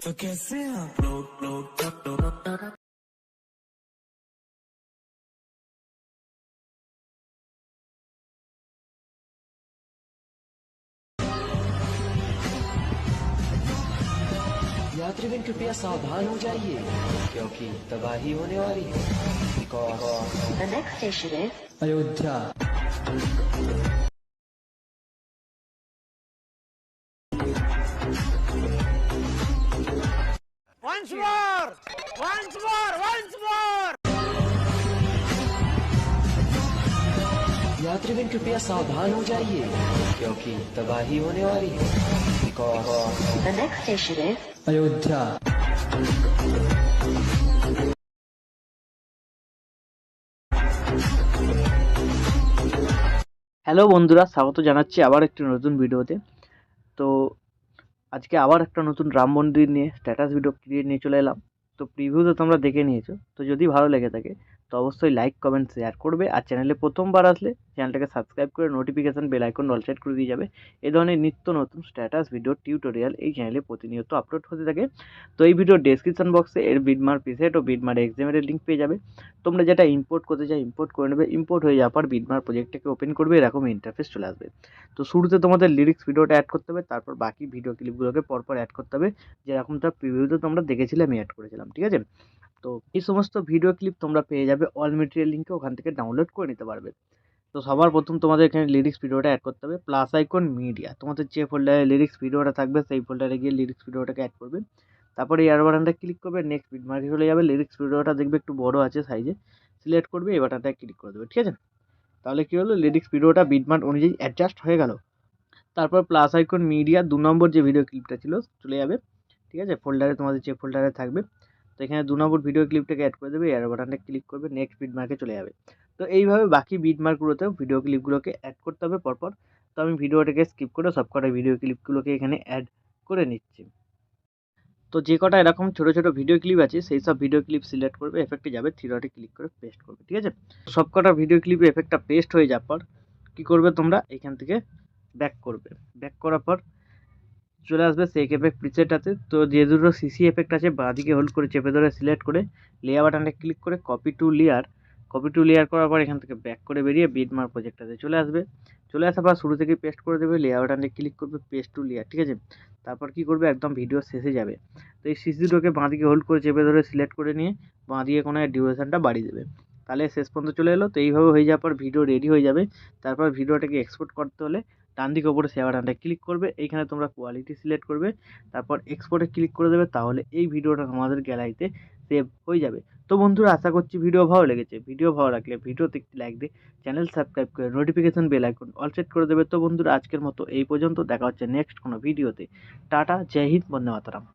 तो कैसे आप लोग यात्रीगण कृपया सावधान हो जाइए क्योंकि तबाही होने वाली है। Because the next station is Ayodhya. Once more! Once more! Once more! यात्रीगण कृपया सावधान हो जाइए क्योंकि तबाही होने वाली है। Because the next station is Ayodhya. Hello বন্ধুরা, স্বাগত জানাচ্ছি আবার একটি নতুন ভিডিওতে। তো আজকে আবার একটা নতুন রাম মন্দির নিয়ে স্ট্যাটাস ভিডিও ক্রিয়েট নিয়ে চলে এলাম। তো প্রিভিউ তো তোমরা দেখে নিয়েছো। তো যদি ভালো লেগে থাকে তো অবশ্যই লাইক কমেন্ট শেয়ার করবে, আর চ্যানেলে প্রথমবার আসলে চ্যানেলটাকে সাবস্ক্রাইব করে notification bell icon all set করে দিয়ে যাবে। এই ধরনের নিত্য নতুন স্ট্যাটাস ভিডিও টিউটোরিয়াল এই চ্যানেলে প্রতিনিয়ত আপলোড হতে থাকে। তো এই ভিডিওর ডেসক্রিপশন বক্সে এর বিডমার প্রিসেট ও বিডমার এক্সামের লিঙ্ক পেয়ে যাবে। তোমরা যেটা ইম্পোর্ট করতে চাই ইম্পোর্ট করে নেবে। ইম্পোর্ট হয়ে যাওয়ার পর বিডমার প্রজেক্টটাকে ওপেন করবে, এরকম ইন্টারফেস চলে আসবে। তো শুরুতে তোমাদের লিরিক্স ভিডিওটা অ্যাড করতে হবে, তারপর বাকি ভিডিও ক্লিপগুলোকে পরপর অ্যাড করতে হবে, যেরকমটা প্রিভিউতে তোমরা দেখেছিলে আমি অ্যাড করেছিলাম, ঠিক আছে? তো এই সমস্ত ভিডিও ক্লিপ তোমরা পেয়ে যাবে অল মেটেরিয়াল লিঙ্কে, ওখান থেকে ডাউনলোড করে নিতে পারবে। তো সবার প্রথম তোমাদের এখানে লিরিক্স ভিডিওটা অ্যাড করতে হবে, প্লাস আইকন মিডিয়া, তোমাদের যে ফোল্ডারে লিরিক্স ভিডিওটা থাকবে সেই ফোল্ডারে গিয়ে লিরিক্স ভিডিওটাকে অ্যাড করবে। তারপরে এয়ার বাটনটা ক্লিক করবে, নেক্সট বিটমার্কে চলে যাবে, লিরিক্স ভিডিওটা দেখবে একটু বড় আছে সাইজে, সিলেক্ট করবে, এই বাটনটায় ক্লিক করে দেবে, ঠিক আছে? তাহলে কী হলো, লিরিক্স ভিডিওটা বিটমার্ক অনুযায়ী অ্যাডজাস্ট হয়ে গেল। তারপর প্লাস আইকন মিডিয়া 2 নম্বর যে ভিডিও ক্লিপটা ছিল চলে যাবে, ঠিক আছে? ফোল্ডারে তোমাদের যে ফোল্ডারে থাকবে, তো এখানে 2 নম্বর ভিডিও ক্লিপটাকে অ্যাড করে দেবে, এয়ার বাটনটা ক্লিক করবে, নেক্সট বিটমার্কে চলে যাবে। তো এইভাবে বাকি বিটমার্কগুলোতেও ভিডিও ক্লিপগুলোকে অ্যাড করতে হবে পরপর। তো আমি ভিডিওটাকে স্কিপ করে সবকটা ভিডিও ক্লিপগুলোকে এখানে অ্যাড করে নিচ্ছি। তো যে কটা এরকম ছোটো ছোটো ভিডিও ক্লিপ আছে সেই সব ভিডিও ক্লিপ সিলেক্ট করবে, এফেক্টে যাবে, থ্রি ডটে ক্লিক করে পেস্ট করবে, ঠিক আছে? সবকটা ভিডিও ক্লিপে এফেক্টটা পেস্ট হয়ে যাওয়ার পর কী করবে, তোমরা এখান থেকে ব্যাক করবে। ব্যাক করার পর চলে আসবে সেক এফেক্ট প্রিসেটটাতে। তো যে দুটো সিসি এফেক্ট আছে বাঁদিকে হোল্ড করে চেপে ধরে সিলেক্ট করে লেয়ার বাটনে ক্লিক করে কপি টু লেয়ার করার পর এখান থেকে ব্যাক করে বেরিয়ে বিটমার্ক প্রজেক্টটাতে চলে আসবে। চলে আসার পর শুরু থেকে পেস্ট করে দেবে, লেয়ার বাটনে ক্লিক করবে, পেস্ট টু লেয়ার, ঠিক আছে? তারপর কী করবে, একদম ভিডিও শেষে যাবে। তো এই সিসি দুটোকে বাঁদিকে হোল্ড করে চেপে ধরে সিলেক্ট করে নিয়ে বাঁদিকে কোনো ডিউরেশনটা বাড়িয়ে দেবে, তাহলে শেষ পর্যন্ত চলে এলো। তো এইভাবে হয়ে যাওয়ার পর ভিডিও রেডি হয়ে যাবে। তারপর ভিডিওটাকে এক্সপোর্ট করতে হলে ডান দিকে ওপরে শেয়ার বাটনটা ক্লিক করবে, এইখানে তোমরা কোয়ালিটি সিলেক্ট করবে, তারপর এক্সপোর্টে ক্লিক করে দেবে, তাহলে এই ভিডিওটা তোমাদের গ্যালারিতে সেভ হয়ে যাবে। তো বন্ধুরা, আশা করছি ভিডিও ভালো লেগেছে। ভিডিও ভালো লাগলে ভিডিওতে একটি লাইক দিয়ে চ্যানেল সাবস্ক্রাইব করে notification bell icon all set করে দেবে। তো বন্ধুরা, আজকের মতো এই পর্যন্ত, দেখা হচ্ছে নেক্সট কোনো ভিডিওতে। টাটা, জয় হিন্দ, বন্দে মাতরম।